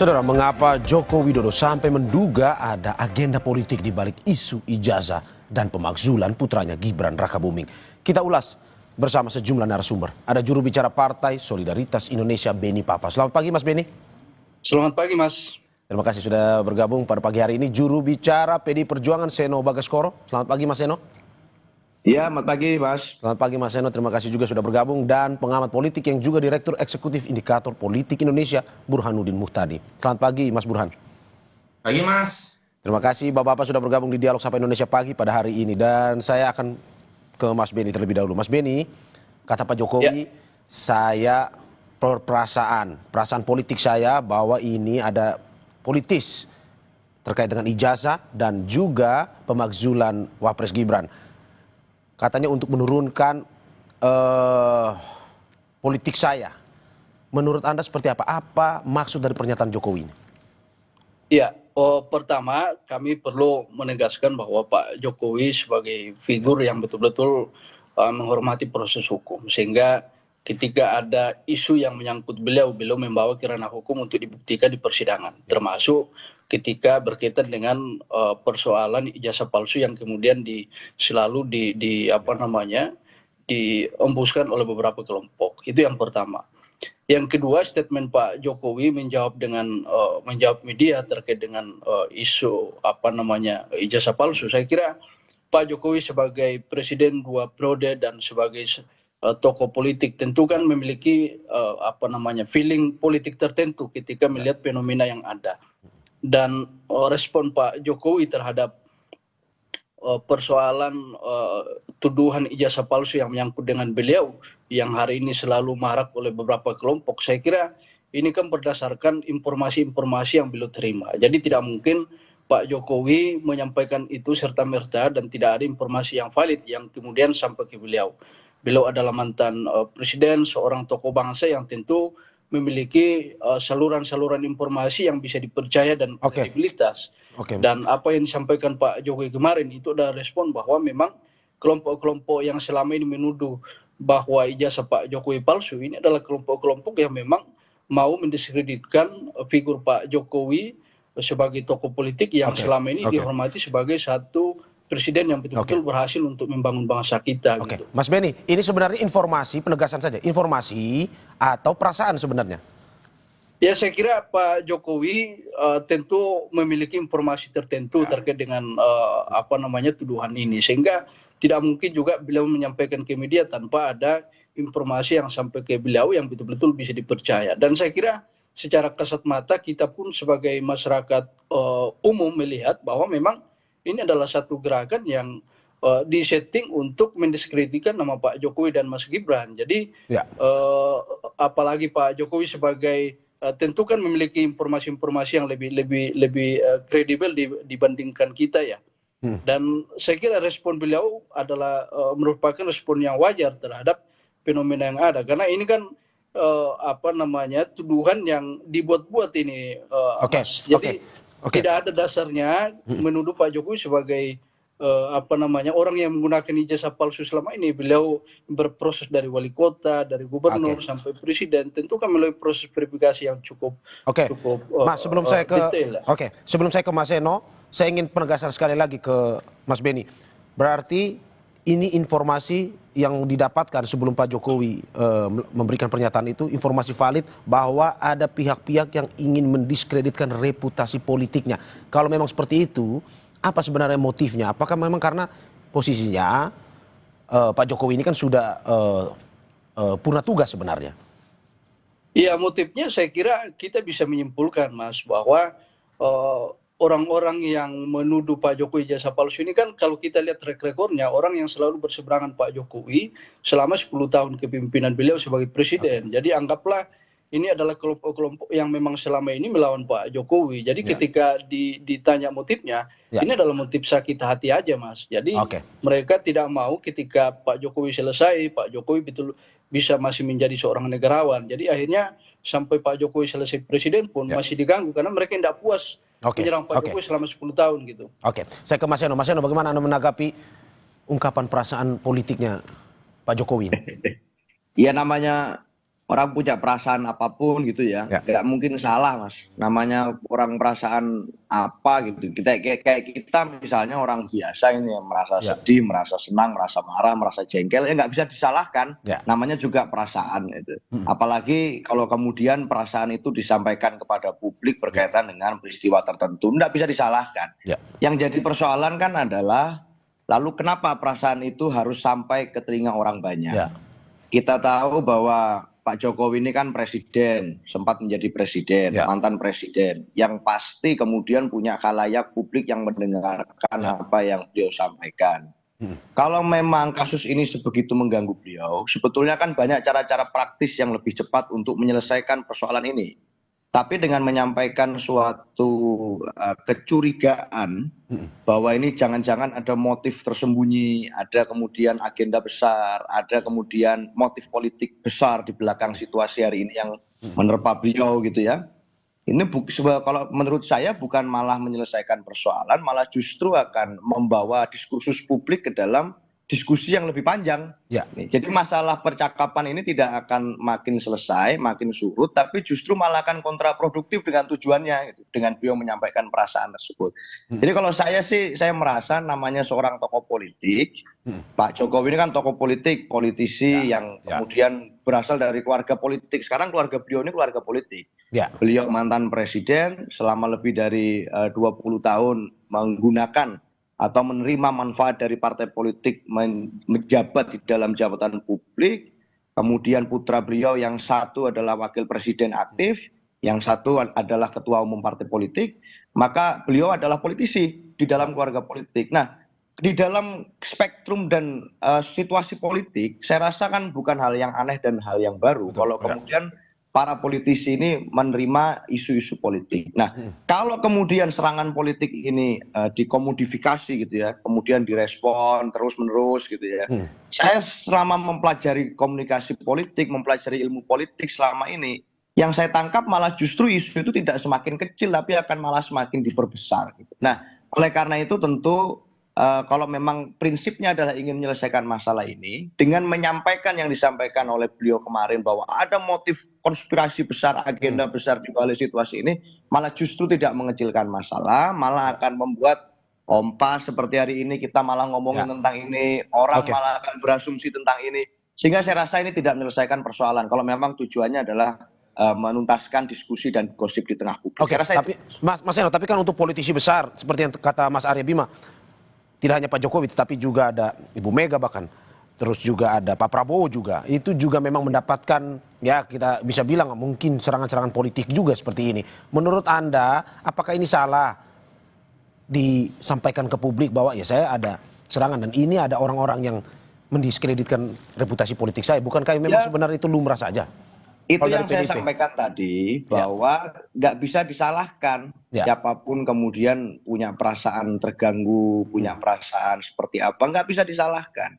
Saudara, mengapa Joko Widodo sampai menduga ada agenda politik di balik isu ijazah dan pemakzulan putranya Gibran Rakabuming? Kita ulas bersama sejumlah narasumber. Ada juru bicara Partai Solidaritas Indonesia, Beni Papa. Selamat pagi, Mas Beni. Selamat pagi, Mas. Terima kasih sudah bergabung pada pagi hari ini. Juru bicara PDI Perjuangan, Seno Bagaskoro. Selamat pagi, Mas Seno. Iya, selamat pagi, Mas. Selamat pagi, Mas Seno. Terima kasih juga sudah bergabung. Dan pengamat politik yang juga Direktur Eksekutif Indikator Politik Indonesia, Burhanuddin Muhtadi. Selamat pagi, Mas Burhan. Pagi, Mas. Terima kasih Bapak-Bapak sudah bergabung di Dialog Sapa Indonesia Pagi pada hari ini. Dan saya akan ke Mas Beni terlebih dahulu. Mas Beni, kata Pak Jokowi, saya perasaan politik saya bahwa ini ada politis terkait dengan ijazah dan juga pemakzulan Wapres Gibran. Katanya untuk menurunkan politik saya. Menurut Anda seperti apa? Apa maksud dari pernyataan Jokowi ini? Ya, pertama kami perlu menegaskan bahwa Pak Jokowi sebagai figur yang betul-betul menghormati proses hukum. Sehingga ketika ada isu yang menyangkut beliau membawa ke ranah hukum untuk dibuktikan di persidangan. Termasuk ketika berkaitan dengan persoalan ijazah palsu yang kemudian selalu diembuskan oleh beberapa kelompok. Itu yang pertama. Yang kedua, statement Pak Jokowi menjawab media terkait dengan isu ijazah palsu. Saya kira Pak Jokowi sebagai presiden 2 periode dan sebagai tokoh politik tentu kan memiliki feeling politik tertentu ketika melihat fenomena yang ada. Dan respon Pak Jokowi terhadap persoalan tuduhan ijazah palsu yang menyangkut dengan beliau yang hari ini selalu marak oleh beberapa kelompok, saya kira ini kan berdasarkan informasi-informasi yang beliau terima. Jadi tidak mungkin Pak Jokowi menyampaikan itu serta-merta dan tidak ada informasi yang valid yang kemudian sampai ke beliau. Beliau adalah mantan presiden, seorang tokoh bangsa yang tentu memiliki saluran-saluran informasi yang bisa dipercaya dan kredibilitas. Dan apa yang disampaikan Pak Jokowi kemarin itu adalah respon bahwa memang kelompok-kelompok yang selama ini menuduh bahwa ijazah Pak Jokowi palsu ini adalah kelompok-kelompok yang memang mau mendiskreditkan figur Pak Jokowi sebagai tokoh politik yang selama ini dihormati sebagai satu presiden yang betul-betul berhasil untuk membangun bangsa kita. Gitu. Mas Beni, ini sebenarnya informasi, penegasan saja, informasi atau perasaan sebenarnya? Ya, saya kira Pak Jokowi tentu memiliki informasi tertentu terkait dengan tuduhan ini, sehingga tidak mungkin juga beliau menyampaikan ke media tanpa ada informasi yang sampai ke beliau yang betul-betul bisa dipercaya. Dan saya kira secara kasat mata kita pun sebagai masyarakat umum melihat bahwa memang ini adalah satu gerakan yang disetting untuk mendiskreditkan nama Pak Jokowi dan Mas Gibran. Jadi apalagi Pak Jokowi sebagai tentu kan memiliki informasi-informasi yang lebih kredibel dibandingkan kita ya. Dan saya kira respon beliau adalah merupakan respon yang wajar terhadap fenomena yang ada. Karena ini kan tuduhan yang dibuat-buat ini, Mas. Jadi tidak ada dasarnya menuduh Pak Jokowi sebagai orang yang menggunakan ijazah palsu selama ini. Beliau berproses dari wali kota, dari gubernur sampai presiden. Tentu kan melalui proses verifikasi yang cukup Mas, sebelum saya ke detail. Sebelum saya ke Mas Seno, saya ingin penegasan sekali lagi ke Mas Beni. Berarti ini informasi yang didapatkan sebelum Pak Jokowi memberikan pernyataan itu, informasi valid bahwa ada pihak-pihak yang ingin mendiskreditkan reputasi politiknya. Kalau memang seperti itu, apa sebenarnya motifnya? Apakah memang karena posisinya Pak Jokowi ini kan sudah purna tugas sebenarnya? Iya, motifnya saya kira kita bisa menyimpulkan, Mas, bahwa orang-orang yang menuduh Pak Jokowi ijazah palsu ini kan kalau kita lihat track recordnya, orang yang selalu berseberangan Pak Jokowi selama 10 tahun kepemimpinan beliau sebagai presiden. Jadi anggaplah ini adalah kelompok-kelompok yang memang selama ini melawan Pak Jokowi. Jadi ketika ditanya motifnya, ini adalah motif sakit hati aja, Mas. Jadi mereka tidak mau ketika Pak Jokowi selesai, Pak Jokowi betul bisa masih menjadi seorang negarawan. Jadi akhirnya sampai Pak Jokowi selesai presiden pun masih diganggu karena mereka tidak puas menyerang Pak Jokowi selama 10 tahun gitu. Saya ke Mas Seno. Mas Seno, bagaimana Anda menanggapi ungkapan perasaan politiknya Pak Jokowi? Ya namanya orang punya perasaan apapun gitu ya, Ya. nggak mungkin salah mas. Namanya orang perasaan apa gitu. Kayak kita misalnya orang biasa ini yang merasa Ya. sedih, merasa senang, merasa marah, merasa jengkel, ya nggak bisa disalahkan. Ya. Namanya juga perasaan itu. Apalagi kalau kemudian perasaan itu disampaikan kepada publik berkaitan dengan peristiwa tertentu, nggak bisa disalahkan. Ya. Yang jadi persoalan kan adalah lalu kenapa perasaan itu harus sampai ke telinga orang banyak? Ya. Kita tahu bahwa Pak Jokowi ini kan presiden, sempat menjadi presiden, Ya. mantan presiden, yang pasti kemudian punya khalayak publik yang mendengarkan apa yang beliau sampaikan. Kalau memang kasus ini sebegitu mengganggu beliau, sebetulnya kan banyak cara-cara praktis yang lebih cepat untuk menyelesaikan persoalan ini. Tapi dengan menyampaikan suatu kecurigaan bahwa ini jangan-jangan ada motif tersembunyi, ada kemudian agenda besar, ada kemudian motif politik besar di belakang situasi hari ini yang menerpa beliau gitu ya. Ini kalau menurut saya bukan malah menyelesaikan persoalan, malah justru akan membawa diskursus publik ke dalam diskusi yang lebih panjang. Ya. Jadi masalah percakapan ini tidak akan makin selesai, makin surut, tapi justru malah akan kontraproduktif dengan tujuannya, gitu, dengan beliau menyampaikan perasaan tersebut. Jadi kalau saya sih, saya merasa namanya seorang tokoh politik, Pak Jokowi ini kan tokoh politik, politisi yang kemudian berasal dari keluarga politik. Sekarang keluarga beliau ini keluarga politik. Ya. Beliau mantan presiden selama lebih dari 20 tahun menggunakan atau menerima manfaat dari partai politik menjabat di dalam jabatan publik. Kemudian putra beliau yang satu adalah wakil presiden aktif, yang satu adalah ketua umum partai politik, maka beliau adalah politisi di dalam keluarga politik. Nah, di dalam spektrum dan situasi politik, saya rasa kan bukan hal yang aneh dan hal yang baru. Kalau kemudian para politisi ini menerima isu-isu politik. Nah, kalau kemudian serangan politik ini dikomodifikasi gitu ya, kemudian direspon terus-menerus gitu ya. Saya selama mempelajari komunikasi politik, mempelajari ilmu politik selama ini, yang saya tangkap malah justru isu itu tidak semakin kecil, tapi akan malah semakin diperbesar. Gitu. Nah, oleh karena itu tentu kalau memang prinsipnya adalah ingin menyelesaikan masalah ini dengan menyampaikan yang disampaikan oleh beliau kemarin bahwa ada motif konspirasi besar, agenda besar di balik situasi ini, malah justru tidak mengecilkan masalah, malah akan membuat kompas seperti hari ini kita malah ngomongin tentang ini, orang malah akan berasumsi tentang ini, sehingga saya rasa ini tidak menyelesaikan persoalan. Kalau memang tujuannya adalah menuntaskan diskusi dan gosip di tengah publik. Oke, tapi Mas Eno, tapi kan untuk politisi besar seperti yang kata Mas Arya Bima, tidak hanya Pak Jokowi, tetapi juga ada Ibu Mega bahkan, terus juga ada Pak Prabowo juga. Itu juga memang mendapatkan, ya kita bisa bilang mungkin serangan-serangan politik juga seperti ini. Menurut Anda, apakah ini salah disampaikan ke publik bahwa ya saya ada serangan dan ini ada orang-orang yang mendiskreditkan reputasi politik saya? Bukankah memang sebenarnya itu lumrah saja? Itu yang saya sampaikan tadi, bahwa nggak bisa disalahkan siapapun kemudian punya perasaan terganggu, punya perasaan seperti apa, nggak bisa disalahkan.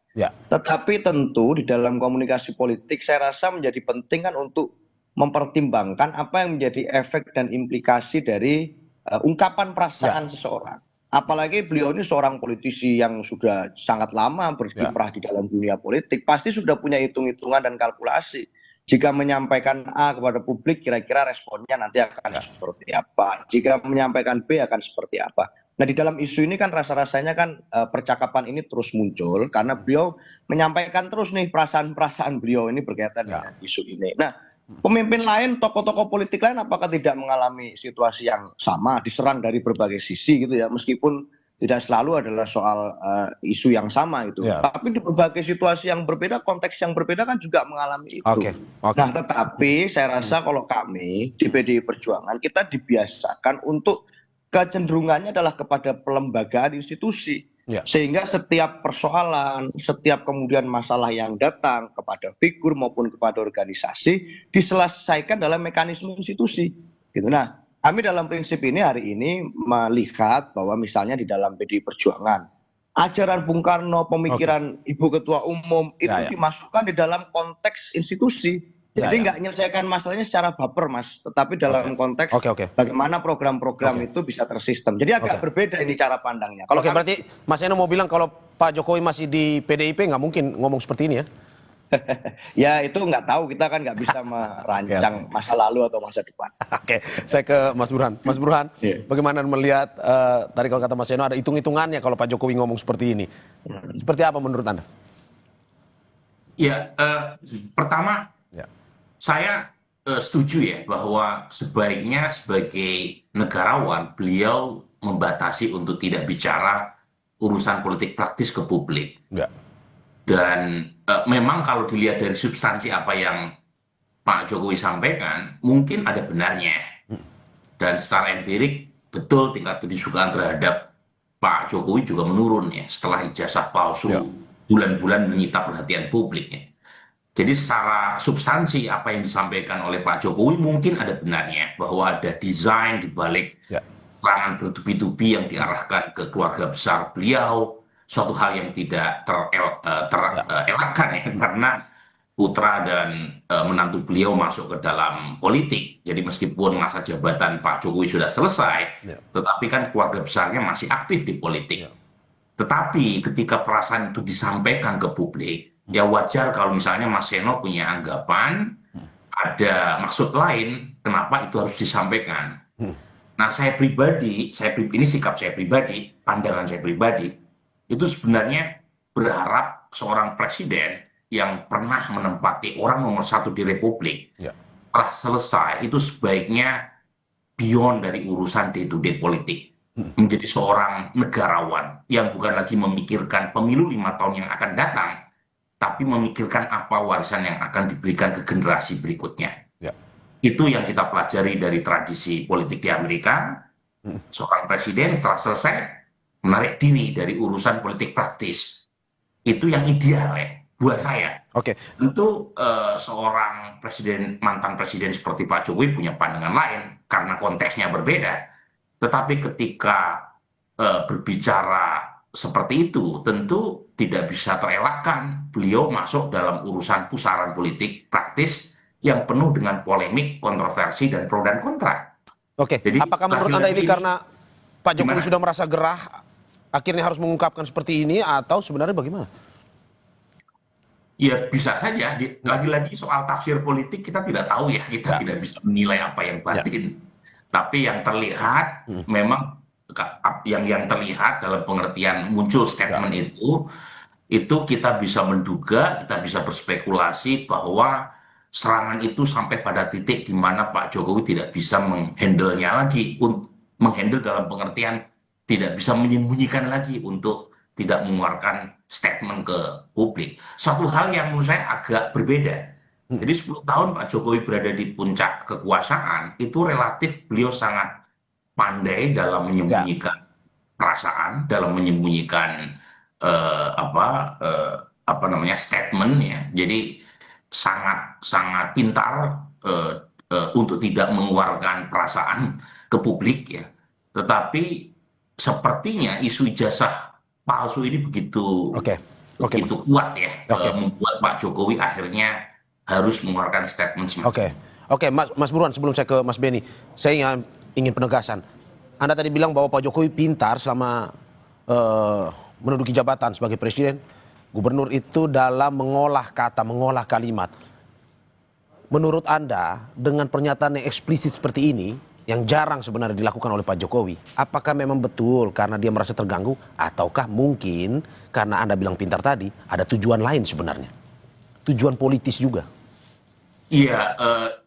Tetapi tentu di dalam komunikasi politik saya rasa menjadi penting kan untuk mempertimbangkan apa yang menjadi efek dan implikasi dari ungkapan perasaan seseorang. Apalagi beliau ini seorang politisi yang sudah sangat lama berkiprah di dalam dunia politik, pasti sudah punya hitung-hitungan dan kalkulasi. Jika menyampaikan A kepada publik, kira-kira responnya nanti akan seperti apa. Jika menyampaikan B akan seperti apa. Nah, di dalam isu ini kan rasa-rasanya kan percakapan ini terus muncul karena beliau menyampaikan terus nih perasaan-perasaan beliau ini berkaitan dengan isu ini. Nah, pemimpin lain, tokoh-tokoh politik lain apakah tidak mengalami situasi yang sama, diserang dari berbagai sisi gitu ya, meskipun tidak selalu adalah soal isu yang sama gitu. Tapi di berbagai situasi yang berbeda, konteks yang berbeda kan juga mengalami itu. Nah, tetapi saya rasa kalau kami di PDI Perjuangan kita dibiasakan untuk kecenderungannya adalah kepada pelembagaan institusi. Sehingga setiap persoalan, setiap kemudian masalah yang datang kepada figur maupun kepada organisasi diselesaikan dalam mekanisme institusi. Gitu. Nah, kami dalam prinsip ini hari ini melihat bahwa misalnya di dalam PDI Perjuangan, ajaran Bung Karno, pemikiran Ibu Ketua Umum itu dimasukkan di dalam konteks institusi. Jadi nggak menyelesaikan masalahnya secara baper, Mas, tetapi dalam konteks bagaimana program-program itu bisa tersistem. Jadi agak berbeda ini cara pandangnya. Berarti Mas Eno mau bilang kalau Pak Jokowi masih di PDIP nggak mungkin ngomong seperti ini ya? Ya itu nggak tahu, kita kan nggak bisa merancang masa lalu atau masa depan. Oke, saya ke Mas Burhan. Mas Burhan, bagaimana melihat tadi kalau kata Mas Seno ada hitung-hitungannya kalau Pak Jokowi ngomong seperti ini. Seperti apa menurut Anda? Ya, pertama Ya. saya setuju ya bahwa sebaiknya sebagai negarawan beliau membatasi untuk tidak bicara urusan politik praktis ke publik. Ya. Dan memang kalau dilihat dari substansi apa yang Pak Jokowi sampaikan, mungkin ada benarnya. Dan secara empirik, betul tingkat kedisukaan terhadap Pak Jokowi juga menurun ya setelah ijazah palsu bulan-bulan menyita perhatian publik ya. Jadi secara substansi apa yang disampaikan oleh Pak Jokowi mungkin ada benarnya bahwa ada desain di balik serangan bertubi-tubi yang diarahkan ke keluarga besar beliau, suatu hal yang tidak terelakkan ya karena putra dan menantu beliau masuk ke dalam politik. Jadi meskipun masa jabatan Pak Jokowi sudah selesai, tetapi kan keluarga besarnya masih aktif di politik. Tetapi ketika perasaan itu disampaikan ke publik, ya wajar kalau misalnya Mas Seno punya anggapan, ada maksud lain, kenapa itu harus disampaikan. Nah saya pribadi, ini sikap saya pribadi, pandangan saya pribadi, itu sebenarnya berharap seorang presiden yang pernah menempati orang nomor 1 di Republik, setelah selesai itu sebaiknya beyond dari urusan day-to-day politik. Menjadi seorang negarawan yang bukan lagi memikirkan pemilu 5 tahun yang akan datang, tapi memikirkan apa warisan yang akan diberikan ke generasi berikutnya. Itu yang kita pelajari dari tradisi politik di Amerika. Seorang presiden setelah selesai menarik diri dari urusan politik praktis. Itu yang ideal ya buat saya. Tentu seorang presiden, mantan presiden seperti Pak Jokowi punya pandangan lain karena konteksnya berbeda. Tetapi ketika berbicara seperti itu, tentu tidak bisa terelakkan beliau masuk dalam urusan pusaran politik praktis yang penuh dengan polemik, kontroversi, dan pro dan kontra. Jadi, apakah menurut Anda ini karena Pak Jokowi sudah merasa gerah, akhirnya harus mengungkapkan seperti ini, atau sebenarnya bagaimana? Ya bisa saja, lagi-lagi soal tafsir politik kita tidak tahu ya, kita tidak bisa menilai apa yang batin. Tapi yang terlihat memang yang terlihat dalam pengertian muncul statement itu kita bisa menduga, kita bisa berspekulasi bahwa serangan itu sampai pada titik di mana Pak Jokowi tidak bisa menghandle-nya lagi, menghandle dalam pengertian tidak bisa menyembunyikan lagi untuk tidak mengeluarkan statement ke publik. Satu hal yang menurut saya agak berbeda. Jadi 10 tahun Pak Jokowi berada di puncak kekuasaan, itu relatif beliau sangat pandai dalam menyembunyikan perasaan, dalam menyembunyikan statement ya. Jadi sangat pintar untuk tidak mengeluarkan perasaan ke publik ya. Tetapi sepertinya isu ijazah palsu ini begitu kuat ya, membuat Pak Jokowi akhirnya harus mengeluarkan statement semacam. Oke, Mas Burhan, sebelum saya ke Mas Beni, saya ingin penegasan. Anda tadi bilang bahwa Pak Jokowi pintar selama menduduki jabatan sebagai presiden, gubernur itu dalam mengolah kata, mengolah kalimat. Menurut Anda, dengan pernyataan yang eksplisit seperti ini, yang jarang sebenarnya dilakukan oleh Pak Jokowi, apakah memang betul karena dia merasa terganggu, ataukah mungkin karena Anda bilang pintar tadi, ada tujuan lain sebenarnya? Tujuan politis juga? Iya,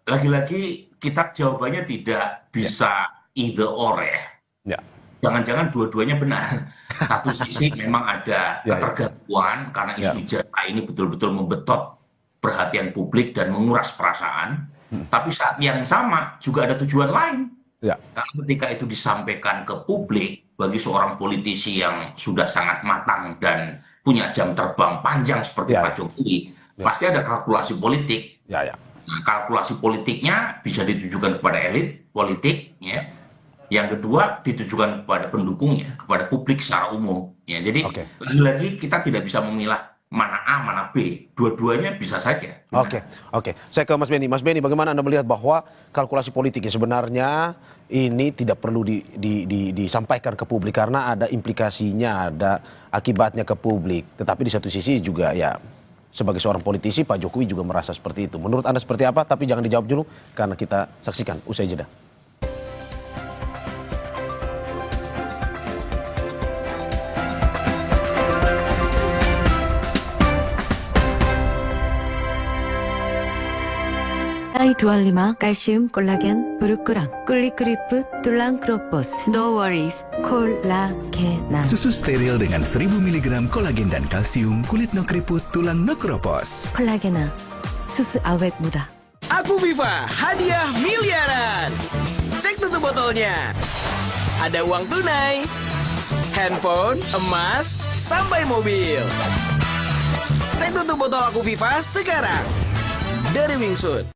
lagi-lagi kita jawabannya tidak bisa either or ya. Jangan-jangan dua-duanya benar. Satu sisi memang ada ketergangguan karena isu ijazah ini betul-betul membetot perhatian publik dan menguras perasaan. Tapi saat yang sama juga ada tujuan lain. Karena ketika itu disampaikan ke publik, bagi seorang politisi yang sudah sangat matang dan punya jam terbang panjang seperti Pak Jokowi, pasti ada kalkulasi politik. Nah, kalkulasi politiknya bisa ditujukan kepada elit politik, ya. Yang kedua ditujukan kepada pendukungnya, kepada publik secara umum. Ya, jadi lagi-lagi kita tidak bisa memilah mana A, mana B. Dua-duanya bisa saja. Oke. Saya ke Mas Beni. Mas Beni, bagaimana Anda melihat bahwa kalkulasi politiknya sebenarnya ini tidak perlu disampaikan ke publik karena ada implikasinya, ada akibatnya ke publik. Tetapi di satu sisi juga ya sebagai seorang politisi, Pak Jokowi juga merasa seperti itu. Menurut Anda seperti apa? Tapi jangan dijawab dulu karena kita saksikan usai jeda. I25 칼슘 콜라겐 브루크랑 꿀리크리프 툴랑크로포스 No worries 콜라겐 Susu steril dengan 1000 mg kolagen dan kalsium, kulit no keriput, tulang no keropos. 콜라겐아 수수 awet muda. Aku Viva, hadiah miliaran. Cek tutup botolnya. Ada uang tunai, handphone, emas, sampai mobil. Cek tutup botol Aku Viva sekarang. Dari Wingsuit.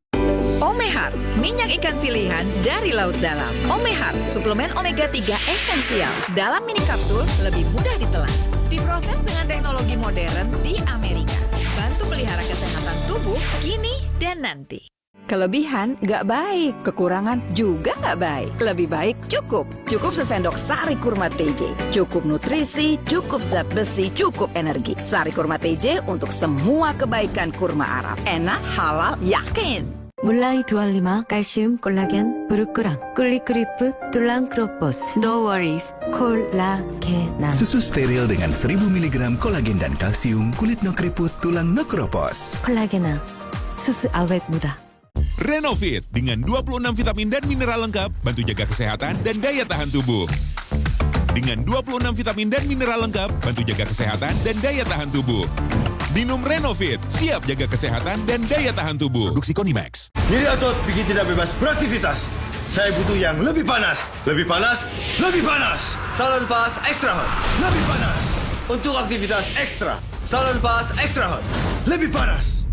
Omehar, minyak ikan pilihan dari laut dalam. Omehar, suplemen omega 3 esensial. Dalam mini kapsul, lebih mudah ditelan. Diproses dengan teknologi modern di Amerika. Bantu pelihara kesehatan tubuh kini dan nanti. Kelebihan nggak baik, kekurangan juga nggak baik. Lebih baik cukup. Cukup sesendok sari kurma TJ. Cukup nutrisi, cukup zat besi, cukup energi. Sari kurma TJ untuk semua kebaikan kurma Arab. Enak, halal, yakin. 물라이 두알리마 칼슘 콜라겐 브루크랑 꿀리크리프 툴랑크로포스 No worries 콜라겐 Susu steril dengan 1000 mg kolagen dan kalsium, kulit no keriput, tulang no keropos. 콜라겐아 수수 awet muda. Renovit dengan 26 vitamin dan mineral lengkap, bantu jaga kesehatan dan daya tahan tubuh. Dengan 26 vitamin dan mineral lengkap, bantu jaga kesehatan dan daya tahan tubuh. Minum Renovit, siap jaga kesehatan dan daya tahan tubuh. Produksi Konimax. Nyeri otot bikin tidak bebas beraktivitas. Saya butuh yang lebih panas. Lebih panas, lebih panas. Salonpas Extra Hot. Lebih panas. Untuk aktivitas ekstra. Salonpas Extra Hot. Lebih panas.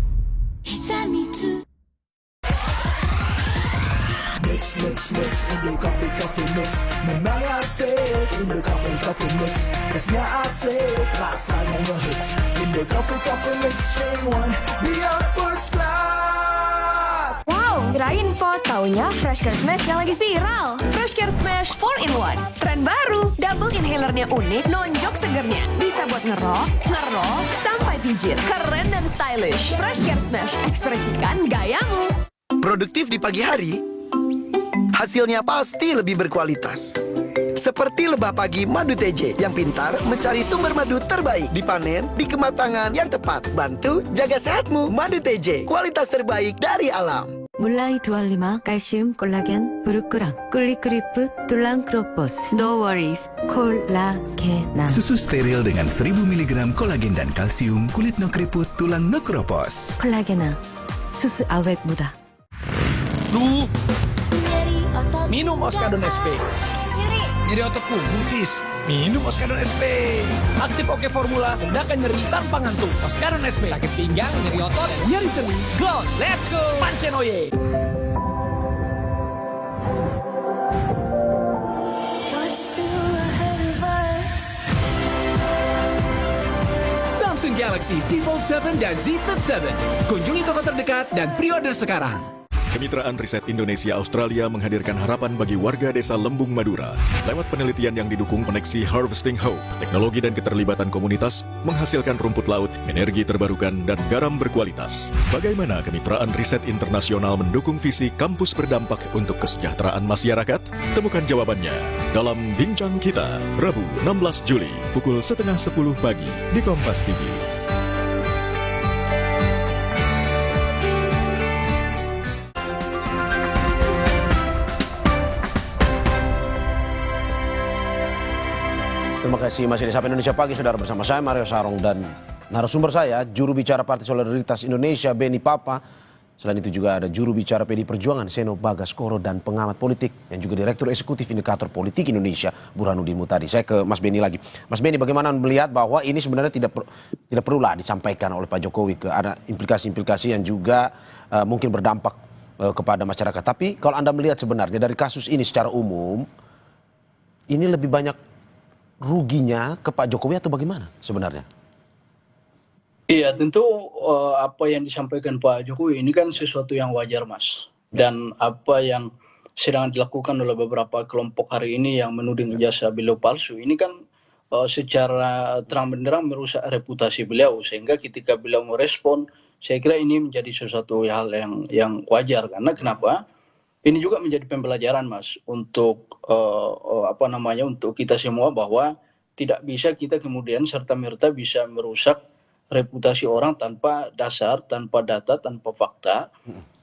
Mix, Indo coffee mix. Memang asik, Indo coffee mix. Esnya asik, rasanya ngehits. Indo coffee mix, strain one, beyond first class. Wow, kirain po, taunya Fresh Care Smash yang lagi viral. Fresh Care Smash 4-in-1, tren baru. Double inhalernya unik, nonjok segernya. Bisa buat ngerok, sampai pijit. Keren dan stylish. Fresh Care Smash, ekspresikan gayamu. Produktif di pagi hari, hasilnya pasti lebih berkualitas. Seperti lebah pagi madu TJ yang pintar mencari sumber madu terbaik, dipanen di kematangan yang tepat. Bantu jaga sehatmu. Madu TJ, kualitas terbaik dari alam. 물라이 두알리마 칼슘 콜라겐 브루크랑 꿀리크리프 툴랑크로포스 No worries 콜라겐 Susu steril dengan 1000 mg kolagen dan kalsium, kulit no keriput, tulang no keropos. 콜라겐아 수수 awet muda. Duh, minum Oskadon SP. Nyeri otot punggung sis. Minum Oskadon SP. Aktif Oke Formula, tindakan nyeri tanpa ngantuk. Oskadon SP. Sakit pinggang, nyeri otot, nyeri sendi. Go, let's go. Pancen oye. Samsung Galaxy Z Fold 7 dan Z Flip 7. Kunjungi toko terdekat dan pre-order sekarang. Kemitraan Riset Indonesia Australia menghadirkan harapan bagi warga desa Lembung Madura. Lewat penelitian yang didukung koneksi Harvesting Hope, teknologi dan keterlibatan komunitas menghasilkan rumput laut, energi terbarukan, dan garam berkualitas. Bagaimana kemitraan riset internasional mendukung visi kampus berdampak untuk kesejahteraan masyarakat? Temukan jawabannya dalam Bincang Kita, Rabu 16 Juli, pukul 9:30 pagi di Kompas TV. Terima kasih masih di Sapa Indonesia Pagi, saudara, bersama saya Mario Sarong dan narasumber saya, juru bicara Partai Solidaritas Indonesia Beni Papa. Selain itu juga ada juru bicara PD Perjuangan Seno Bagaskoro dan pengamat politik yang juga Direktur Eksekutif Indikator Politik Indonesia Burhanuddin Muhtadi. Saya ke Mas Beni lagi. Mas Beni, bagaimana melihat bahwa ini sebenarnya tidak perlulah disampaikan oleh Pak Jokowi, ada implikasi-implikasi yang juga mungkin berdampak kepada masyarakat. Tapi kalau Anda melihat sebenarnya dari kasus ini secara umum, ini lebih banyak ruginya ke Pak Jokowi atau bagaimana sebenarnya? Iya, tentu apa yang disampaikan Pak Jokowi ini kan sesuatu yang wajar, Mas. Dan apa yang sedang dilakukan oleh beberapa kelompok hari ini yang menuding ijazah beliau palsu, ini kan secara terang benderang merusak reputasi beliau, sehingga ketika beliau merespon, saya kira ini menjadi sesuatu hal yang wajar. Karena kenapa? Ini juga menjadi pembelajaran, Mas, untuk untuk kita semua, bahwa tidak bisa kita kemudian serta-merta bisa merusak reputasi orang tanpa dasar, tanpa data, tanpa fakta.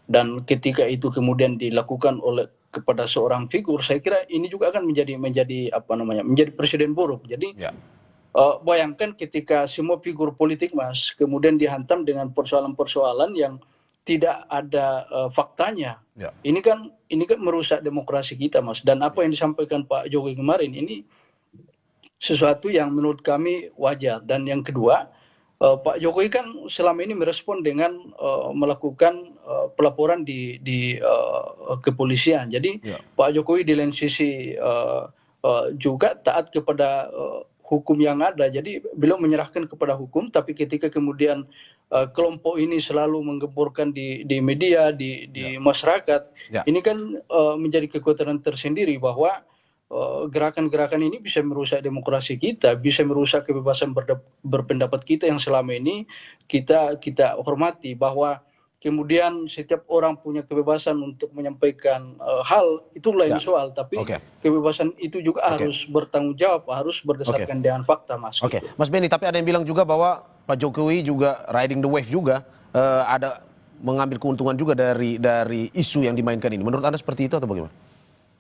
Dan ketika itu kemudian dilakukan kepada seorang figur, saya kira ini juga akan menjadi presiden buruk. Jadi bayangkan ketika semua figur politik, Mas, kemudian dihantam dengan persoalan-persoalan yang tidak ada faktanya. Ini kan merusak demokrasi kita, Mas. Dan apa yang disampaikan Pak Jokowi kemarin ini sesuatu yang menurut kami wajar. Dan yang kedua, Pak Jokowi kan selama ini merespon dengan melakukan pelaporan di kepolisian. Jadi Pak Jokowi di lain sisi juga taat kepada hukum yang ada. Jadi beliau menyerahkan kepada hukum, tapi ketika kemudian kelompok ini selalu menggemburkan di media, di masyarakat, ini kan menjadi kekhawatiran tersendiri bahwa gerakan-gerakan ini bisa merusak demokrasi kita, bisa merusak kebebasan berpendapat kita yang selama ini kita hormati, bahwa kemudian setiap orang punya kebebasan untuk menyampaikan hal, itu lain soal, tapi kebebasan itu juga harus bertanggung jawab, harus berdasarkan dengan fakta, Mas. Mas Benny, tapi ada yang bilang juga bahwa Pak Jokowi juga riding the wave juga, ada mengambil keuntungan juga dari isu yang dimainkan ini. Menurut Anda seperti itu atau bagaimana?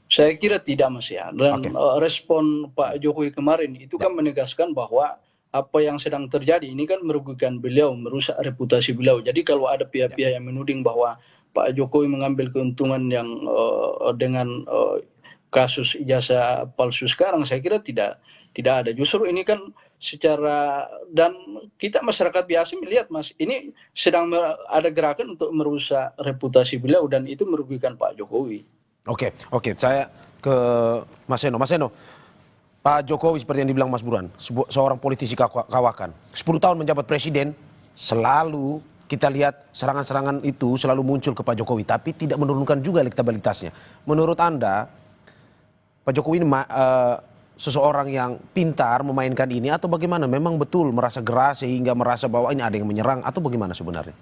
Saya kira tidak, Mas, ya. Dan respon Pak Jokowi kemarin itu kan menegaskan bahwa apa yang sedang terjadi ini kan merugikan beliau, merusak reputasi beliau. Jadi kalau ada pihak-pihak yang menuding bahwa Pak Jokowi mengambil keuntungan yang dengan kasus ijazah palsu sekarang, saya kira tidak ada. Justru ini kan secara, dan kita masyarakat biasa melihat, Mas, ini sedang ada gerakan untuk merusak reputasi beliau, dan itu merugikan Pak Jokowi. Oke, saya ke Mas Seno. Mas Seno, Pak Jokowi seperti yang dibilang Mas Burhan, seorang politisi kawakan. 10 tahun menjabat presiden, selalu kita lihat serangan-serangan itu selalu muncul ke Pak Jokowi, tapi tidak menurunkan juga elektabilitasnya. Menurut Anda, Pak Jokowi ini seseorang yang pintar memainkan ini, atau bagaimana? Memang betul merasa gerah sehingga merasa bahwa ini ada yang menyerang, atau bagaimana sebenarnya?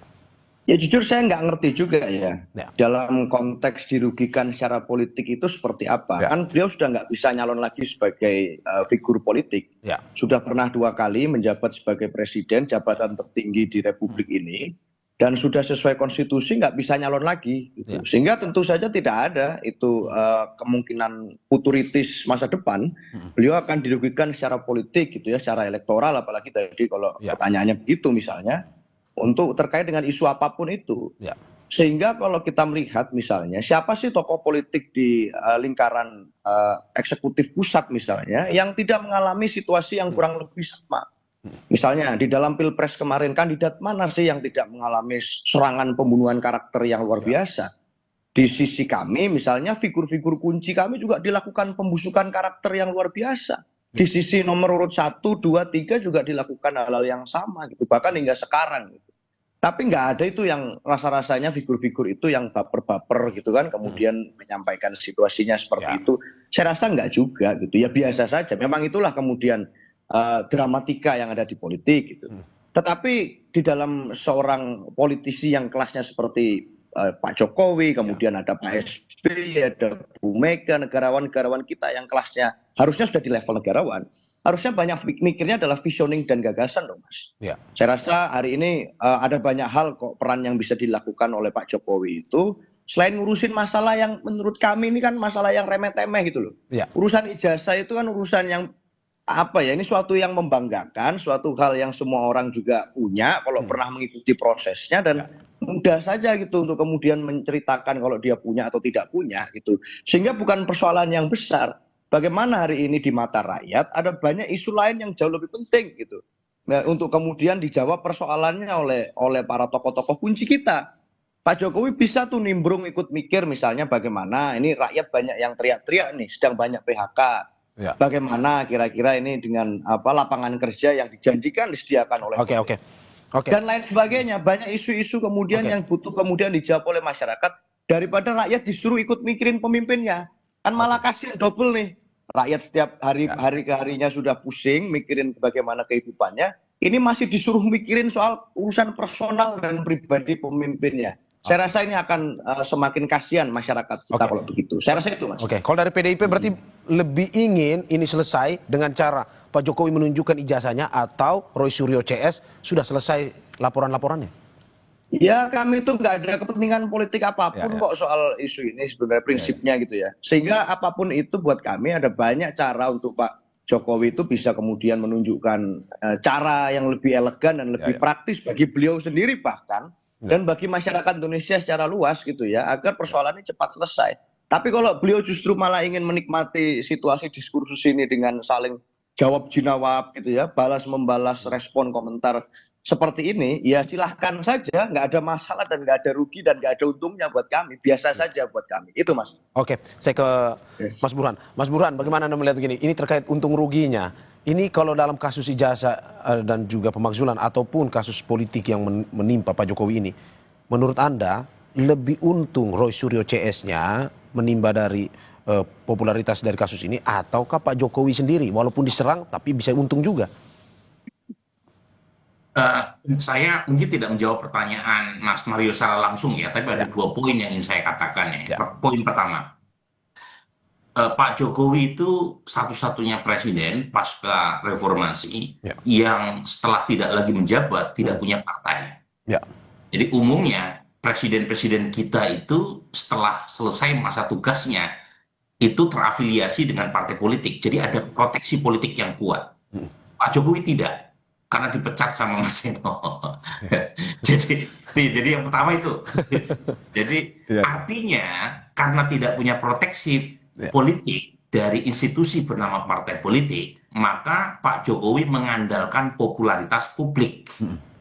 Ya jujur saya nggak ngerti juga ya. Dalam konteks dirugikan secara politik itu seperti apa. Kan beliau sudah nggak bisa nyalon lagi sebagai figur politik. Sudah pernah 2 kali menjabat sebagai presiden, jabatan tertinggi di Republik ini. Dan sudah sesuai konstitusi nggak bisa nyalon lagi. Gitu. Sehingga tentu saja tidak ada itu kemungkinan futuritis masa depan. Beliau akan dirugikan secara politik gitu ya, secara elektoral, apalagi tadi kalau pertanyaannya begitu misalnya. Untuk terkait dengan isu apapun itu. Sehingga kalau kita melihat misalnya, siapa sih tokoh politik di lingkaran eksekutif pusat misalnya, yang tidak mengalami situasi yang kurang lebih sama. Misalnya di dalam Pilpres kemarin, kandidat mana sih yang tidak mengalami serangan pembunuhan karakter yang luar biasa? Di sisi kami misalnya, figur-figur kunci kami juga dilakukan pembusukan karakter yang luar biasa. Di sisi nomor urut 1, 2, 3 juga dilakukan hal-hal yang sama gitu, bahkan hingga sekarang gitu. Tapi nggak ada itu yang rasa-rasanya figur-figur itu yang baper-baper gitu kan, kemudian menyampaikan situasinya seperti itu. Saya rasa nggak juga gitu, ya biasa saja. Memang itulah kemudian dramatika yang ada di politik gitu. Tetapi di dalam seorang politisi yang kelasnya seperti Pak Jokowi, kemudian ada Pak SBY, ada Bu Mega, negarawan-negarawan kita yang kelasnya harusnya sudah di level negarawan. Harusnya banyak mikirnya adalah visioning dan gagasan dong, Mas. Saya rasa hari ini ada banyak hal kok peran yang bisa dilakukan oleh Pak Jokowi itu. Selain ngurusin masalah yang menurut kami ini kan masalah yang remeh-temeh gitu loh. Urusan ijazah itu kan urusan yang ini suatu yang membanggakan, suatu hal yang semua orang juga punya kalau pernah mengikuti prosesnya, dan mudah saja gitu untuk kemudian menceritakan kalau dia punya atau tidak punya gitu. Sehingga bukan persoalan yang besar. Bagaimana hari ini di mata rakyat ada banyak isu lain yang jauh lebih penting gitu. Nah, untuk kemudian dijawab persoalannya oleh para tokoh-tokoh kunci kita. Pak Jokowi bisa tuh nimbrung ikut mikir misalnya bagaimana ini rakyat banyak yang teriak-teriak nih, sedang banyak PHK. Bagaimana kira-kira ini dengan lapangan kerja yang dijanjikan disediakan oleh dan lain sebagainya. Banyak isu-isu kemudian yang butuh kemudian dijawab oleh masyarakat, daripada rakyat disuruh ikut mikirin pemimpinnya. Kan malah kasihan double nih. rakyat setiap hari ke harinya sudah pusing mikirin bagaimana kehidupannya, ini masih disuruh mikirin soal urusan personal dan pribadi pemimpinnya. Saya rasa ini akan semakin kasihan masyarakat kita kalau begitu. Saya rasa itu, Mas. Oke, kalau dari PDIP berarti lebih ingin ini selesai dengan cara Pak Jokowi menunjukkan ijazahnya atau Roy Suryo CS sudah selesai laporan-laporannya? Ya, kami itu nggak ada kepentingan politik apapun kok soal isu ini sebenarnya prinsipnya gitu ya. Sehingga apapun itu buat kami ada banyak cara untuk Pak Jokowi itu bisa kemudian menunjukkan cara yang lebih elegan dan lebih praktis bagi beliau sendiri bahkan. Dan bagi masyarakat Indonesia secara luas gitu ya, agar persoalan ini cepat selesai. Tapi kalau beliau justru malah ingin menikmati situasi diskursus ini dengan saling jawab jinawab gitu ya, balas membalas respon komentar seperti ini, ya silahkan saja, nggak ada masalah dan nggak ada rugi dan nggak ada untungnya buat kami, biasa saja buat kami. Itu, Mas. Oke, saya ke Mas Burhan. Mas Burhan, bagaimana Anda melihat begini? Ini terkait untung ruginya. Ini kalau dalam kasus ijazah dan juga pemakzulan ataupun kasus politik yang menimpa Pak Jokowi ini, menurut Anda lebih untung Roy Suryo CS-nya menimba dari popularitas dari kasus ini ataukah Pak Jokowi sendiri walaupun diserang tapi bisa untung juga? Saya mungkin tidak menjawab pertanyaan Mas Mario secara langsung ya, tapi ada 2 poin yang ingin saya katakan ya. Poin pertama, Pak Jokowi itu satu-satunya presiden pasca reformasi yang setelah tidak lagi menjabat tidak punya partai. Jadi umumnya presiden-presiden kita itu setelah selesai masa tugasnya itu terafiliasi dengan partai politik. Jadi ada proteksi politik yang kuat. Pak Jokowi tidak, karena dipecat sama Mas Seno. jadi yang pertama itu. Jadi artinya karena tidak punya proteksi politik dari institusi bernama partai politik, maka Pak Jokowi mengandalkan popularitas publik.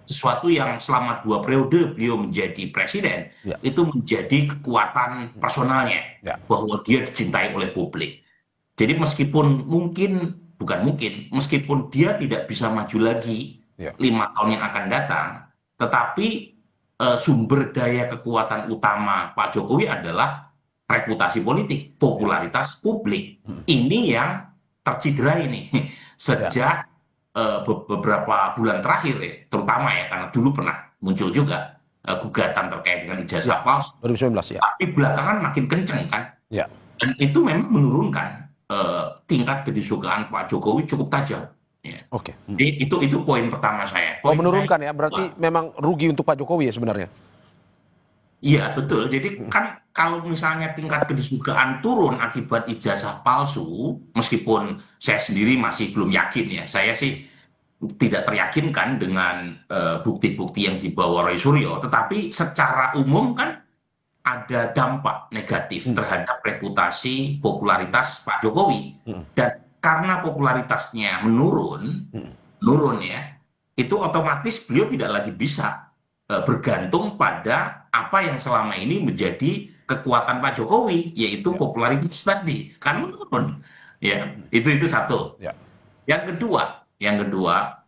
Sesuatu yang selama 2 periode beliau menjadi presiden, itu menjadi kekuatan personalnya, bahwa dia dicintai oleh publik. Jadi meskipun meskipun dia tidak bisa maju lagi 5 tahun yang akan datang, tetapi sumber daya kekuatan utama Pak Jokowi adalah reputasi politik, popularitas publik. Ini yang tercederai ini sejak beberapa bulan terakhir ya, terutama ya, karena dulu pernah muncul juga gugatan terkait dengan ijazah palsu 2019 ya. Tapi belakangan makin kenceng kan, dan itu memang menurunkan tingkat kedisukaan Pak Jokowi cukup tajam. Oke. Jadi itu poin pertama saya. Menurunkan ya, berarti memang rugi untuk Pak Jokowi ya sebenarnya. Iya betul, jadi kan kalau misalnya tingkat kedisukaan turun akibat ijazah palsu, meskipun saya sendiri masih belum yakin ya, saya sih tidak teryakinkan dengan bukti-bukti yang dibawa Roy Suryo, tetapi secara umum kan ada dampak negatif terhadap reputasi popularitas Pak Jokowi. Dan karena popularitasnya menurun ya, itu otomatis beliau tidak lagi bisa bergantung pada apa yang selama ini menjadi kekuatan Pak Jokowi, yaitu popularitas tadi, kan menurun. Ya, itu satu. Yang kedua,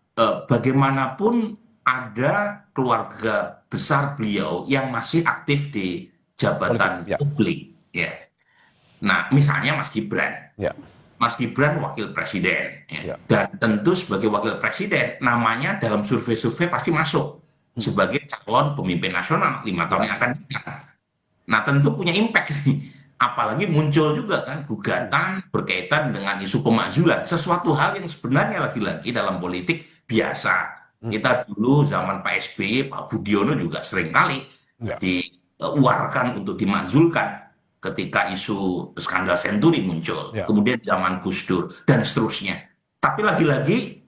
bagaimanapun ada keluarga besar beliau yang masih aktif di jabatan publik. Ya. Nah, misalnya Mas Gibran. Mas Gibran wakil presiden, dan tentu sebagai wakil presiden namanya dalam survei-survei pasti masuk sebagai calon pemimpin nasional 5 tahun yang akan datang. Nah tentu punya impact nih, apalagi muncul juga kan gugatan berkaitan dengan isu pemakzulan, sesuatu hal yang sebenarnya lagi-lagi dalam politik biasa. Kita dulu zaman Pak SBY, Pak Budiono juga seringkali diuarkan untuk dimakzulkan ketika isu skandal Senturi muncul, kemudian zaman Gus Dur dan seterusnya. Tapi lagi-lagi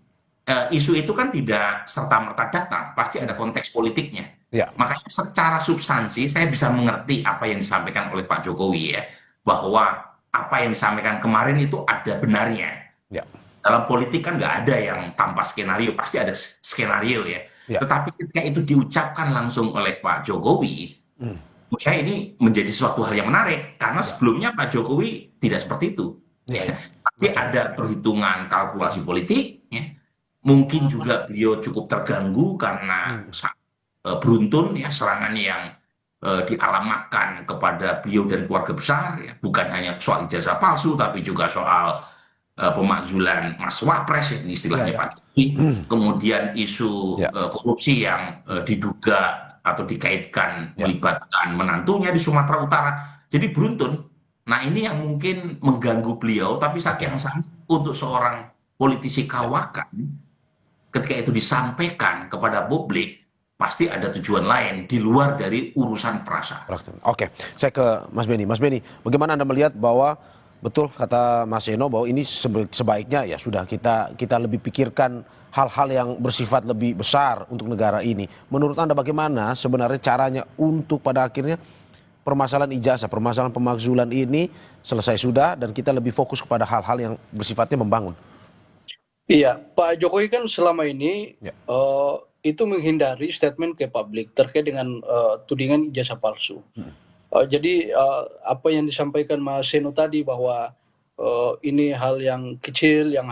isu itu kan tidak serta-merta datang, pasti ada konteks politiknya. Makanya secara substansi saya bisa mengerti apa yang disampaikan oleh Pak Jokowi ya, bahwa apa yang disampaikan kemarin itu ada benarnya. Dalam politik kan nggak ada yang tanpa skenario, pasti ada skenario ya. Tetapi ketika itu diucapkan langsung oleh Pak Jokowi, menurut saya ini menjadi suatu hal yang menarik, karena sebelumnya Pak Jokowi tidak seperti itu. Pasti ada perhitungan kalkulasi politik, mungkin juga beliau cukup terganggu karena beruntun ya serangan yang dialamatkan kepada beliau dan keluarga besar ya. Bukan hanya soal ijazah palsu tapi juga soal pemakzulan Mas Wapres, ini istilahnya Pak Jokowi, kemudian isu korupsi yang diduga atau dikaitkan melibatkan menantunya di Sumatera Utara. Jadi beruntun. Nah ini yang mungkin mengganggu beliau, tapi saat yang sama untuk seorang politisi kawakan, ketika itu disampaikan kepada publik, pasti ada tujuan lain di luar dari urusan perasaan. Oke, saya ke Mas Beni. Mas Beni, bagaimana Anda melihat bahwa betul kata Mas Eno bahwa ini sebaiknya ya sudah kita lebih pikirkan hal-hal yang bersifat lebih besar untuk negara ini. Menurut Anda bagaimana sebenarnya caranya untuk pada akhirnya permasalahan ijazah, permasalahan pemakzulan ini selesai sudah dan kita lebih fokus kepada hal-hal yang bersifatnya membangun? Iya, Pak Jokowi kan selama ini itu menghindari statement ke publik terkait dengan tudingan ijazah palsu. Jadi apa yang disampaikan Mas Seno tadi bahwa ini hal yang kecil yang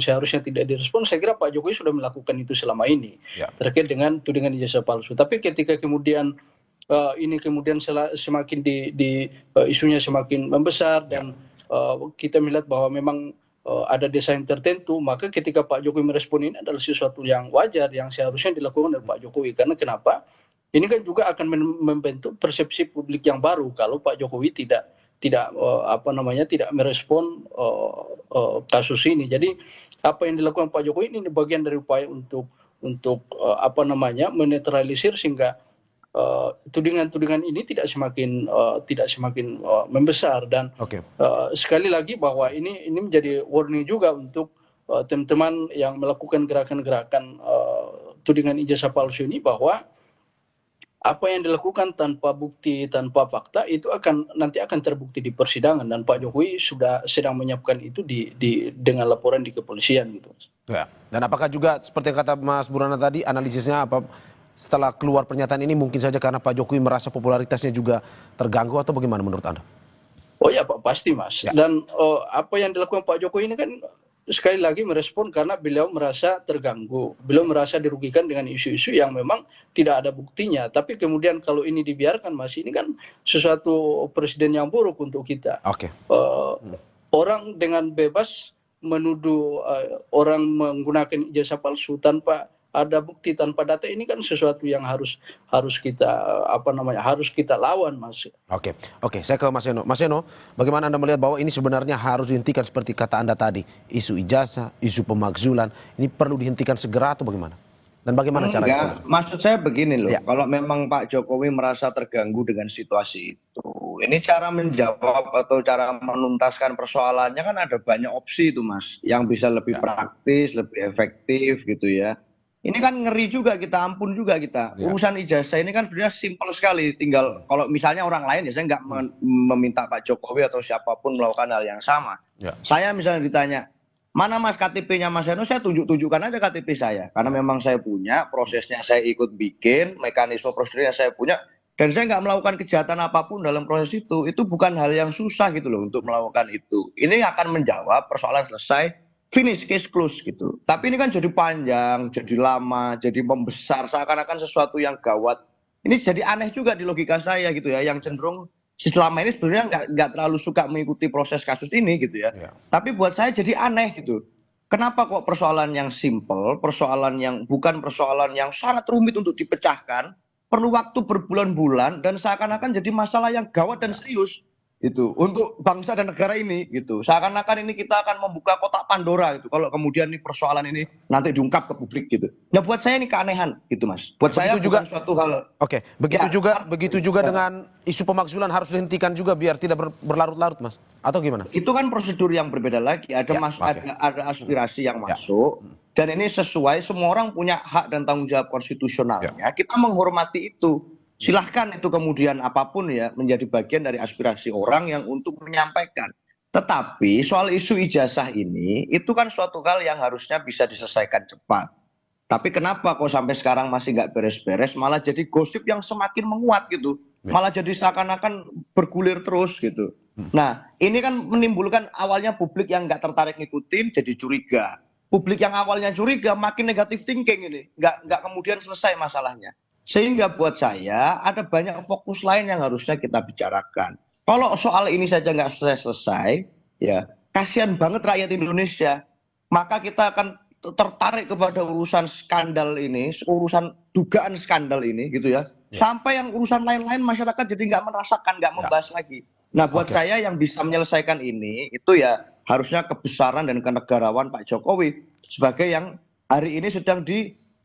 seharusnya tidak direspon, saya kira Pak Jokowi sudah melakukan itu selama ini terkait dengan tudingan ijazah palsu. Tapi ketika kemudian ini kemudian semakin isunya semakin membesar dan kita melihat bahwa memang ada desain tertentu, maka ketika Pak Jokowi merespon ini adalah sesuatu yang wajar yang seharusnya dilakukan oleh Pak Jokowi. Karena kenapa? Ini kan juga akan membentuk persepsi publik yang baru kalau Pak Jokowi tidak merespon kasus ini. Jadi apa yang dilakukan Pak Jokowi ini bagian dari upaya untuk menetralisir sehingga tudingan-tudingan ini tidak semakin membesar dan sekali lagi bahwa ini menjadi warning juga untuk teman-teman yang melakukan gerakan-gerakan tudingan ijazah palsu ini bahwa apa yang dilakukan tanpa bukti, tanpa fakta itu nanti akan terbukti di persidangan dan Pak Jokowi sudah sedang menyiapkan itu dengan laporan di kepolisian gitu. Ya. Dan apakah juga seperti yang kata Mas Burhana tadi analisisnya apa? Setelah keluar pernyataan ini mungkin saja karena Pak Jokowi merasa popularitasnya juga terganggu atau bagaimana menurut Anda? Oh ya Pak, pasti Mas. Ya. Dan apa yang dilakukan Pak Jokowi ini kan sekali lagi merespon karena beliau merasa terganggu. Beliau merasa dirugikan dengan isu-isu yang memang tidak ada buktinya. Tapi kemudian kalau ini dibiarkan Mas, ini kan sesuatu presiden yang buruk untuk kita. Orang dengan bebas menuduh orang menggunakan ijazah palsu tanpa ada bukti, tanpa data, ini kan sesuatu yang harus kita harus kita lawan Mas. Oke, saya ke Mas Eno. Mas Eno, bagaimana Anda melihat bahwa ini sebenarnya harus dihentikan seperti kata Anda tadi, isu ijazah, isu pemakzulan, ini perlu dihentikan segera atau bagaimana? Dan bagaimana caranya? Maksud saya begini loh, kalau memang Pak Jokowi merasa terganggu dengan situasi itu, ini cara menjawab atau cara menuntaskan persoalannya kan ada banyak opsi itu Mas, yang bisa lebih praktis, lebih efektif gitu ya. Ini kan ngeri juga kita, ampun juga kita. Urusan ijazah ini kan sebenarnya simpel sekali. Tinggal kalau misalnya orang lain ya saya nggak meminta Pak Jokowi atau siapapun melakukan hal yang sama. Saya misalnya ditanya, mana Mas KTP-nya Mas Eno, saya tunjukkan aja KTP saya. Karena memang saya punya, prosesnya saya ikut bikin, mekanisme prosedurnya saya punya. Dan saya nggak melakukan kejahatan apapun dalam proses itu. Itu bukan hal yang susah gitu loh untuk melakukan itu. Ini akan menjawab persoalan selesai. Finish, case close gitu. Tapi ini kan jadi panjang, jadi lama, jadi membesar, seakan-akan sesuatu yang gawat. Ini jadi aneh juga di logika saya gitu ya, yang cenderung selama ini sebenarnya nggak terlalu suka mengikuti proses kasus ini gitu ya. Tapi buat saya jadi aneh gitu. Kenapa kok persoalan yang simple, persoalan yang bukan persoalan yang sangat rumit untuk dipecahkan, perlu waktu berbulan-bulan dan seakan-akan jadi masalah yang gawat dan serius. Itu untuk bangsa dan negara ini gitu. Seakan-akan ini kita akan membuka kotak Pandora gitu. Kalau kemudian nih persoalan ini nanti diungkap ke publik gitu. Nah buat saya ini keanehan gitu Mas. Buat saya juga suatu hal. Begitu juga dengan isu pemakzulan harus dihentikan juga biar tidak berlarut-larut Mas. Atau gimana? Itu kan prosedur yang berbeda lagi. Ada aspirasi yang masuk dan ini sesuai, semua orang punya hak dan tanggung jawab konstitusionalnya. Kita menghormati itu. Silahkan itu kemudian apapun ya menjadi bagian dari aspirasi orang yang untuk menyampaikan. Tetapi soal isu ijazah ini itu kan suatu hal yang harusnya bisa diselesaikan cepat. Tapi kenapa kok sampai sekarang masih nggak beres-beres, malah jadi gosip yang semakin menguat gitu. Malah jadi seakan-akan bergulir terus gitu. Nah ini kan menimbulkan awalnya publik yang nggak tertarik ngikutin jadi curiga. Publik yang awalnya curiga makin negatif thinking ini. Nggak kemudian selesai masalahnya. Sehingga buat saya ada banyak fokus lain yang harusnya kita bicarakan. Kalau soal ini saja nggak selesai, ya kasihan banget rakyat Indonesia. Maka kita akan tertarik kepada urusan skandal ini, urusan dugaan skandal ini gitu ya. Sampai yang urusan lain-lain masyarakat jadi nggak merasakan, nggak membahas lagi. Nah buat saya yang bisa menyelesaikan ini itu ya harusnya kebesaran dan kenegarawan Pak Jokowi sebagai yang hari ini sedang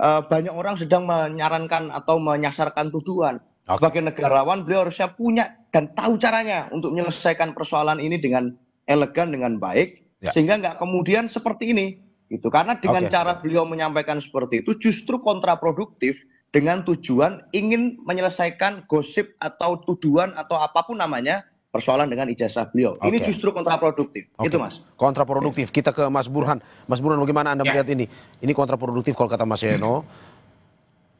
banyak orang sedang menyarankan atau menyasarkan tuduhan. Sebagai negarawan beliau harusnya punya dan tahu caranya untuk menyelesaikan persoalan ini dengan elegan, dengan baik, sehingga nggak kemudian seperti ini. Gitu. Karena dengan cara beliau menyampaikan seperti itu justru kontraproduktif dengan tujuan ingin menyelesaikan gosip atau tuduhan atau apapun namanya persoalan dengan ijazah beliau. Ini justru kontraproduktif. Itu Mas. Kontraproduktif. Kita ke Mas Burhan. Mas Burhan, bagaimana Anda melihat ini? Ini kontraproduktif kalau kata Mas Eno.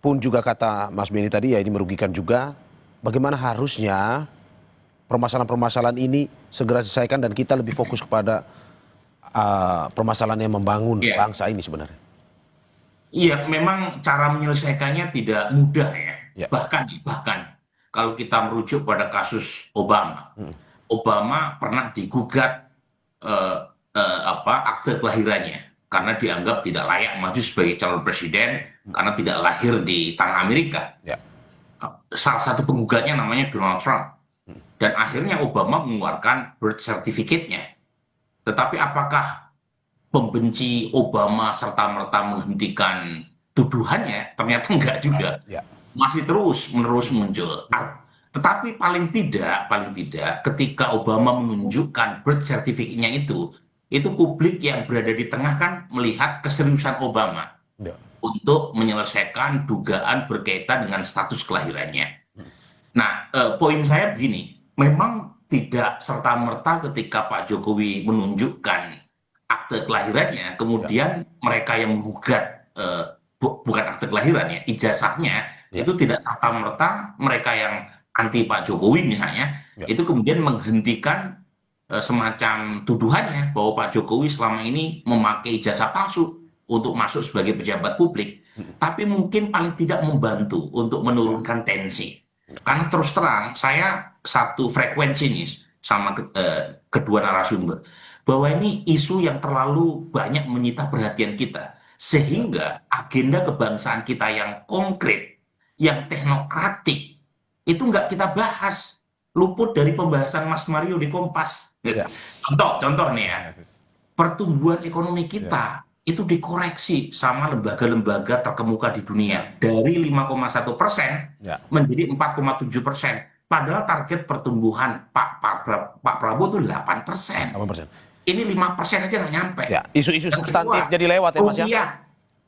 Pun juga kata Mas Beni tadi ya ini merugikan juga. Bagaimana harusnya permasalahan-permasalahan ini segera diselesaikan dan kita lebih fokus kepada permasalahan yang membangun bangsa ini sebenarnya. Iya, memang cara menyelesaikannya tidak mudah ya. Bahkan kalau kita merujuk pada kasus Obama, Obama pernah digugat akte kelahirannya karena dianggap tidak layak maju sebagai calon presiden karena tidak lahir di tanah Amerika. Salah satu penggugatnya namanya Donald Trump. Dan akhirnya Obama mengeluarkan birth certificate-nya. Tetapi apakah pembenci Obama serta-merta menghentikan tuduhannya? Ternyata enggak juga. Masih terus-menerus muncul. Tetapi paling tidak ketika Obama menunjukkan birth certificate-nya itu publik yang berada di tengah kan melihat keseriusan Obama untuk menyelesaikan dugaan berkaitan dengan status kelahirannya. Nah, poin saya begini, memang tidak serta-merta ketika Pak Jokowi menunjukkan akte kelahirannya, kemudian mereka yang menggugat bukan akte kelahirannya, ijazahnya, itu tidak serta-merta mereka yang anti Pak Jokowi misalnya, itu kemudian menghentikan semacam tuduhannya bahwa Pak Jokowi selama ini memakai ijazah palsu untuk masuk sebagai pejabat publik, tapi mungkin paling tidak membantu untuk menurunkan tensi. Karena terus terang, saya satu frekuensi nih sama kedua narasumber, bahwa ini isu yang terlalu banyak menyita perhatian kita, sehingga agenda kebangsaan kita yang konkret, yang teknokratik, itu nggak kita bahas, luput dari pembahasan Mas Mario di Kompas. Contoh nih ya, pertumbuhan ekonomi kita itu dikoreksi sama lembaga-lembaga terkemuka di dunia dari 5,1% menjadi 4,7%. Padahal target pertumbuhan Pak Prabowo itu 8%. Ini 5% aja nggak nyampe. Isu-isu substantif jadi lewat ya Mas ya?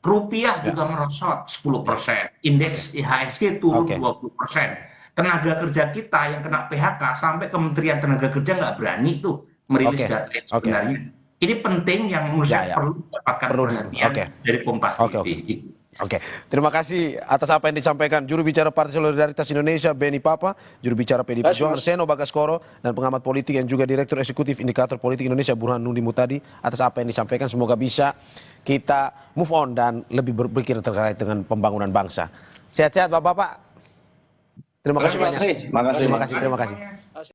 Rupiah juga merosot 10%. Indeks IHSG turun 20%. Tenaga kerja kita yang kena PHK sampai Kementerian Tenaga Kerja nggak berani tuh merilis data yang sebenarnya. Ini penting yang menurut saya perlu mendapatkan perhatian dari Kompas TV. Terima kasih atas apa yang disampaikan juru bicara Partai Solidaritas Indonesia Beni Papa, juru bicara PDI Perjuangan Seno Bagaskoro, dan pengamat politik yang juga Direktur Eksekutif Indikator Politik Indonesia Burhan Nundi Mutadi atas apa yang disampaikan. Semoga bisa kita move on dan lebih berpikir terkait dengan pembangunan bangsa. Sehat-sehat Bapak-bapak. Terima kasih banyak. Terima kasih.